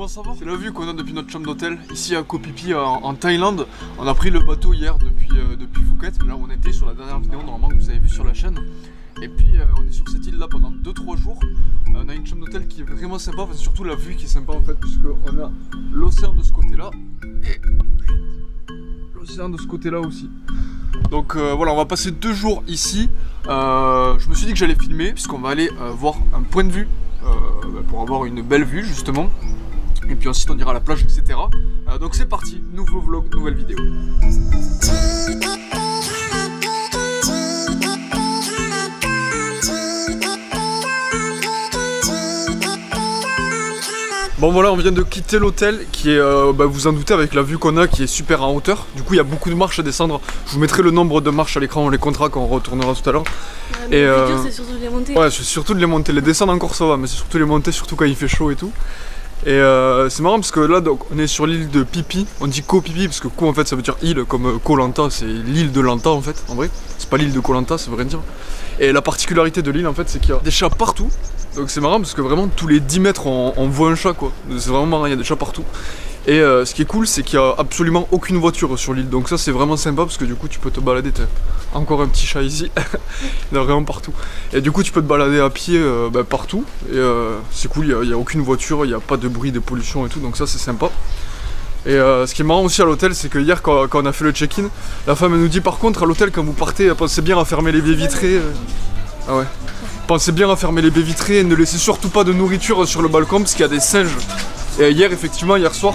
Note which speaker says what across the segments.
Speaker 1: ça va? C'est la vue qu'on a depuis notre chambre d'hôtel, ici à Koh Phi Phi en Thaïlande. On a pris le bateau hier depuis Phuket, là où on était sur la dernière vidéo normalement que vous avez vu sur la chaîne. Et puis on est sur cette île là pendant 2-3 jours. On a une chambre d'hôtel qui est vraiment sympa, c'est surtout la vue qui est sympa en fait, puisqu'on a l'océan de ce côté là et l'océan de ce côté là aussi. Donc voilà, on va passer 2 jours ici. Je me suis dit que j'allais filmer puisqu'on va aller voir un point de vue pour avoir une belle vue justement. Et puis ensuite on ira à la plage, etc. Donc c'est parti, nouveau vlog, nouvelle vidéo. Bon voilà, on vient de quitter l'hôtel qui est, vous en doutez avec la vue qu'on a, qui est super en hauteur. Du coup il y a beaucoup de marches à descendre. Je vous mettrai le nombre de marches à l'écran, on les comptera quand on retournera tout à l'heure.
Speaker 2: Ouais, le plus dur c'est surtout de les monter.
Speaker 1: Ouais, c'est surtout de les monter. Les descendre encore ça va, mais c'est surtout les monter, surtout quand il fait chaud et tout. Et c'est marrant parce que là donc, on est sur l'île de Phi Phi. On dit Koh Phi Phi parce que Koh en fait ça veut dire île, comme Koh Lanta c'est l'île de Lanta en fait, en vrai. C'est pas l'île de Koh Lanta, ça veut rien dire. Et la particularité de l'île en fait c'est qu'il y a des chats partout. Donc c'est marrant parce que vraiment tous les 10 mètres on voit un chat quoi. C'est vraiment marrant, il y a des chats partout. Et ce qui est cool c'est qu'il n'y a absolument aucune voiture sur l'île. Donc ça c'est vraiment sympa parce que du coup tu peux te balader. Encore un petit chat ici. Il y en a vraiment partout. Et du coup tu peux te balader à pied partout. Et c'est cool, il n'y a aucune voiture, il n'y a pas de bruit, de pollution et tout. Donc ça c'est sympa. Et ce qui est marrant aussi à l'hôtel c'est que hier quand on a fait le check-in, la femme elle nous dit par contre à l'hôtel quand vous partez pensez bien à fermer les baies vitrées. Ah ouais. Pensez bien à fermer les baies vitrées et ne laissez surtout pas de nourriture sur le balcon parce qu'il y a des singes. Et hier soir,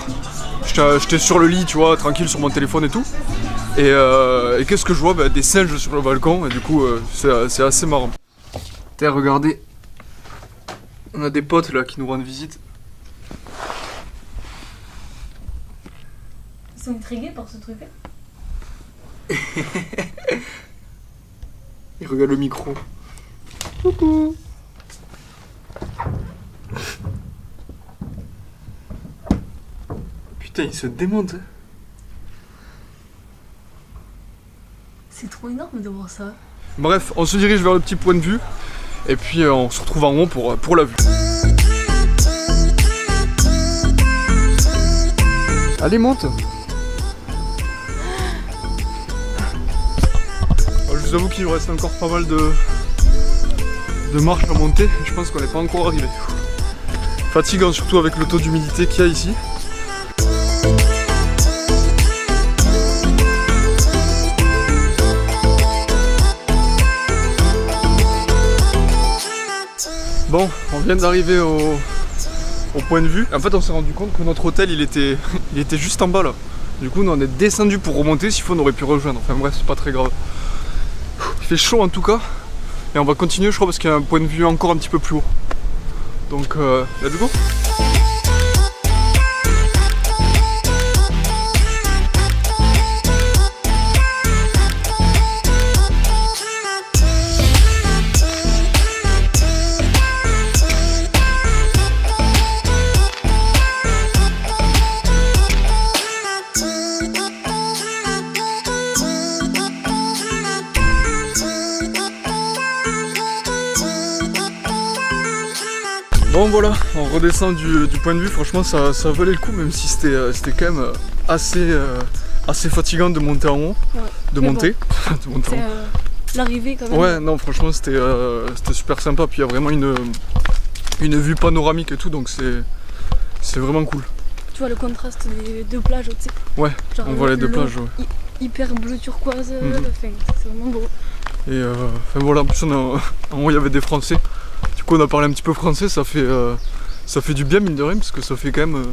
Speaker 1: j'étais sur le lit tu vois, tranquille sur mon téléphone et tout. Et qu'est-ce que je vois? Des singes sur le balcon et du coup c'est assez marrant. Tiens regardez, on a des potes là qui nous rendent visite.
Speaker 2: Ils sont intrigués par ce truc là.
Speaker 1: Ils regardent le micro. Coucou. Putain, il se démonte.
Speaker 2: C'est trop énorme de voir ça.
Speaker 1: Bref, on se dirige vers le petit point de vue. Et puis on se retrouve en haut pour la vue. Allez, monte. Je vous avoue qu'il nous reste encore pas mal de marches à monter. Je pense qu'on n'est pas encore arrivé. Fatigant surtout avec le taux d'humidité qu'il y a ici. Bon, on vient d'arriver au point de vue. En fait on s'est rendu compte que notre hôtel il était juste en bas là. Du coup nous on est descendu pour remonter, s'il faut on aurait pu rejoindre. Enfin bref c'est pas très grave. Il fait chaud en tout cas. Et on va continuer je crois parce qu'il y a un point de vue encore un petit peu plus haut. Donc let's go. Bon voilà, on redescend du point de vue, franchement ça valait le coup même si c'était quand même assez fatigant de monter en haut,
Speaker 2: ouais.
Speaker 1: de monter en haut.
Speaker 2: L'arrivée quand même.
Speaker 1: Ouais non franchement c'était super sympa, puis il y a vraiment une vue panoramique et tout donc c'est vraiment cool.
Speaker 2: Tu vois le contraste des deux plages aussi.
Speaker 1: Ouais, genre, on voit les deux plages. Ouais.
Speaker 2: Hyper bleu turquoise, c'est vraiment beau.
Speaker 1: Et voilà, en plus en haut il y avait des Français. Du coup on a parlé un petit peu français, ça fait du bien mine de rien parce que ça fait quand même...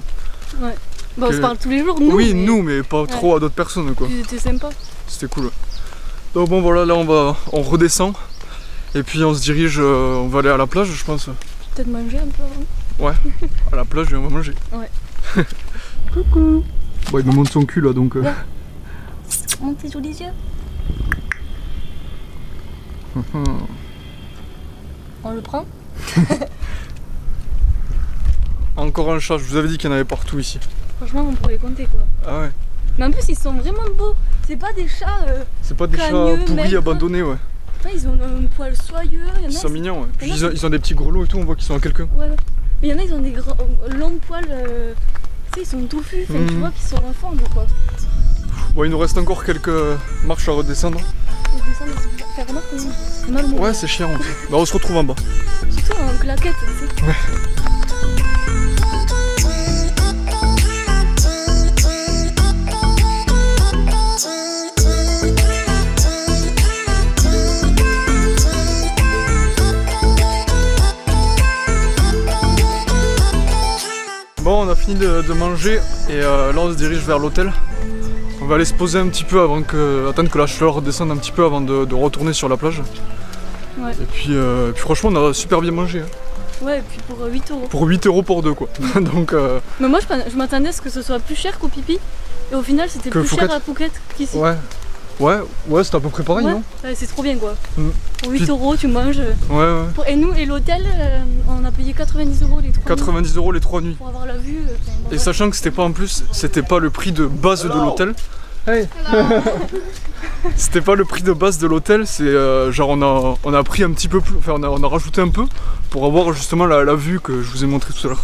Speaker 2: Ouais, bon, on se parle tous les jours nous.
Speaker 1: Oui mais... nous mais pas trop à d'autres personnes quoi.
Speaker 2: C'était sympa.
Speaker 1: C'était cool. Donc bon voilà, là on redescend et puis on se dirige, on va aller à la plage je pense.
Speaker 2: Peut-être manger un peu avant.
Speaker 1: Ouais, à la plage on va manger.
Speaker 2: Ouais.
Speaker 1: Coucou. Bon il me montre son cul là donc...
Speaker 2: Ouais. Montez sur les yeux. On le prend.
Speaker 1: Encore un chat, je vous avais dit qu'il y en avait partout ici.
Speaker 2: Franchement on pourrait les compter quoi.
Speaker 1: Ah ouais.
Speaker 2: Mais en plus ils sont vraiment beaux. C'est pas des chats
Speaker 1: c'est pas des chats pourris abandonnés ouais.
Speaker 2: Ouais, ils ont un poil soyeux.
Speaker 1: Ils sont mignons ouais. Puis ils ont des petits grelots et tout, on voit qu'ils sont à quelqu'un.
Speaker 2: Ouais. Mais il y en a, ils ont des grands, longs poils, tu sais, ils sont touffus, enfin, tu vois qu'ils sont en forme quoi.
Speaker 1: Bon, il nous reste encore quelques marches à redescendre.
Speaker 2: Ils descendent, faire remarque, c'est mal mourir.
Speaker 1: Ouais, c'est chiant. Bah, on se retrouve en bas.
Speaker 2: Surtout en claquette, tu sais.
Speaker 1: Ouais. Bon, on a fini de manger et là on se dirige vers l'hôtel. On va aller se poser un petit peu avant attendre que la chaleur redescende un petit peu avant de retourner sur la plage.
Speaker 2: Ouais.
Speaker 1: Et puis franchement on a super bien mangé. Hein.
Speaker 2: Ouais, et puis pour 8 €.
Speaker 1: Pour 8 € pour deux quoi. Donc,
Speaker 2: Mais moi je m'attendais à ce que ce soit plus cher qu'au Pipi. Et au final c'était
Speaker 1: Que
Speaker 2: plus
Speaker 1: Phuket.
Speaker 2: cher à Phuket qu'ici.
Speaker 1: Ouais, c'était à peu près pareil,
Speaker 2: Ouais.
Speaker 1: non?
Speaker 2: Ouais, c'est trop bien quoi.
Speaker 1: Mm.
Speaker 2: Pour 8 € tu manges.
Speaker 1: Ouais.
Speaker 2: Et nous et l'hôtel, on a payé 90 € les 3 nuits.
Speaker 1: 90 € les 3 nuits.
Speaker 2: Pour avoir la vue.
Speaker 1: Et sachant que c'était pas le prix de base de l'hôtel. Hey. C'était pas le prix de base de l'hôtel, c'est genre on a pris un petit peu plus, enfin on a rajouté un peu pour avoir justement la vue que je vous ai montré tout à l'heure.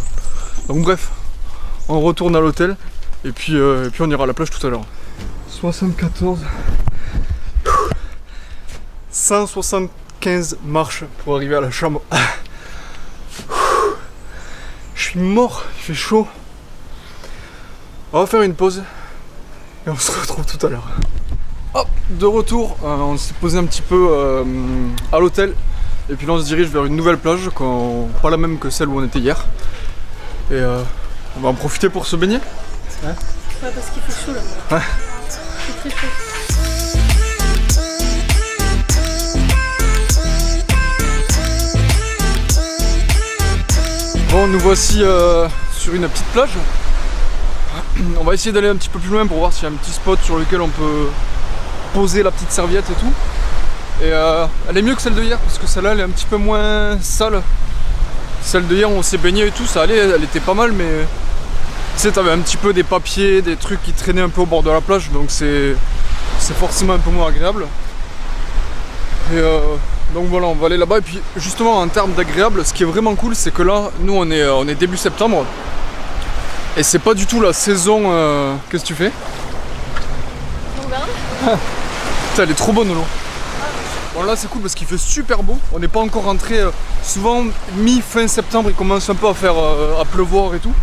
Speaker 1: Donc bref, on retourne à l'hôtel et puis on ira à la plage tout à l'heure. 74 175 marches pour arriver à la chambre. Je suis mort, il fait chaud. On va faire une pause et on se retrouve tout à l'heure. Hop, de retour, on s'est posé un petit peu à l'hôtel et puis là on se dirige vers une nouvelle plage, pas la même que celle où on était hier. Et on va en profiter pour se baigner.
Speaker 2: Ouais, parce qu'il fait chaud là.
Speaker 1: Ouais.
Speaker 2: C'est très chaud.
Speaker 1: Bon, nous voici sur une petite plage. On va essayer d'aller un petit peu plus loin pour voir s'il y a un petit spot sur lequel on peut poser la petite serviette et tout. Et elle est mieux que celle de hier parce que celle-là elle est un petit peu moins sale. Celle de hier on s'est baigné et tout, ça allait, elle était pas mal, mais tu sais, t'avais un petit peu des papiers, des trucs qui traînaient un peu au bord de la plage, donc c'est forcément un peu moins agréable. Et donc voilà, on va aller là-bas. Et puis justement en termes d'agréable, ce qui est vraiment cool, c'est que là, nous on est début septembre. Et c'est pas du tout la saison. Qu'est-ce que tu fais?
Speaker 2: On regarde.
Speaker 1: Putain, elle est trop bonne l'eau. Bon là c'est cool parce qu'il fait super beau. On n'est pas encore rentré. Souvent mi-fin septembre il commence un peu à pleuvoir et tout.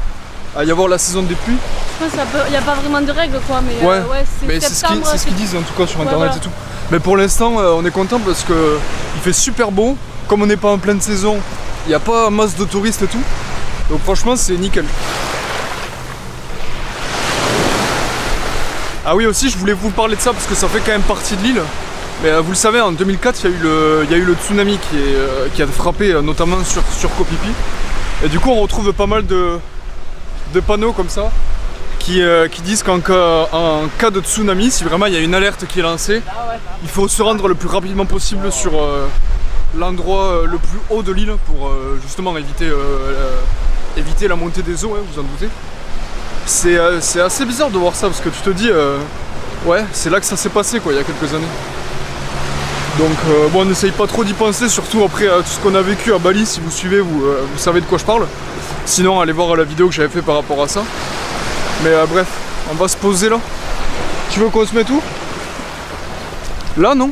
Speaker 1: À y avoir la saison des pluies.
Speaker 2: Je pense qu'il n'y a pas vraiment de règles quoi, mais
Speaker 1: Ouais, mais
Speaker 2: septembre.
Speaker 1: c'est ce qu'ils disent en tout cas sur internet
Speaker 2: voilà.
Speaker 1: et tout. Mais pour l'instant on est content parce que il fait super beau. Comme on n'est pas en pleine saison, il n'y a pas masse de touristes et tout. Donc franchement c'est nickel. Ah oui aussi je voulais vous parler de ça parce que ça fait quand même partie de l'île. Mais vous le savez en 2004 il y a eu le tsunami qui a frappé notamment sur Koh Phi Phi. Et du coup on retrouve pas mal de panneaux comme ça qui disent qu'en cas de tsunami, si vraiment il y a une alerte qui est lancée, il faut se rendre le plus rapidement possible sur l'endroit le plus haut de l'île pour justement éviter la montée des eaux, hein, vous en doutez. C'est assez bizarre de voir ça parce que tu te dis ouais c'est là que ça s'est passé quoi il y a quelques années. Donc bon on n'essaye pas trop d'y penser, surtout après tout ce qu'on a vécu à Bali. Si vous suivez vous savez de quoi je parle. Sinon allez voir la vidéo que j'avais fait par rapport à ça. Mais bref, on va se poser là. Tu veux qu'on se mette où? Là non?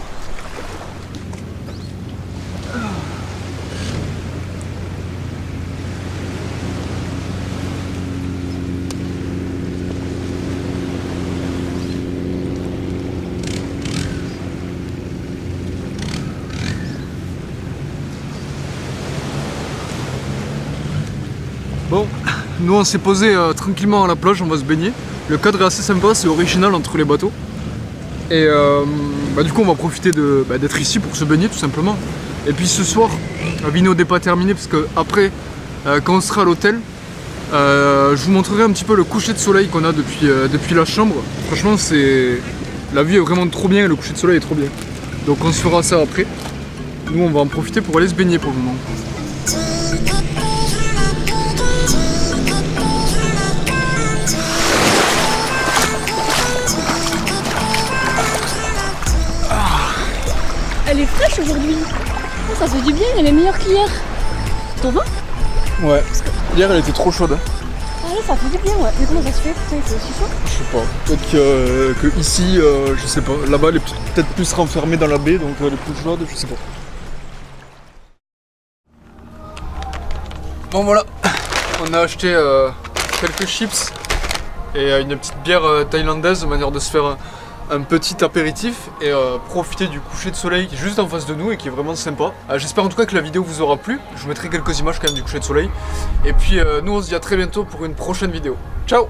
Speaker 1: Bon, nous on s'est posé tranquillement à la plage, on va se baigner. Le cadre est assez sympa, c'est original entre les bateaux. Et du coup on va profiter d'être ici pour se baigner tout simplement. Et puis ce soir, la vidéo n'est pas terminée parce que après, quand on sera à l'hôtel, je vous montrerai un petit peu le coucher de soleil qu'on a depuis la chambre. Franchement la vue est vraiment trop bien et le coucher de soleil est trop bien. Donc on se fera ça après. Nous on va en profiter pour aller se baigner pour le moment.
Speaker 2: Elle est fraîche aujourd'hui. Oh, ça fait du bien, elle est meilleure qu'hier. T'en vas?
Speaker 1: Ouais, hier elle était trop chaude.
Speaker 2: Ah oui, ça fait du bien, ouais. Mais comment ça se fait? Putain, il fait aussi chaud.
Speaker 1: Je sais pas. Peut-être que ici, je sais pas. Là-bas, elle est peut-être plus renfermée dans la baie, donc elle est plus chaude, je sais pas. Bon voilà, on a acheté quelques chips et une petite bière thaïlandaise de manière de se faire un petit apéritif et profiter du coucher de soleil qui est juste en face de nous et qui est vraiment sympa. J'espère en tout cas que la vidéo vous aura plu. Je vous mettrai quelques images quand même du coucher de soleil. Et puis nous on se dit à très bientôt pour une prochaine vidéo. Ciao!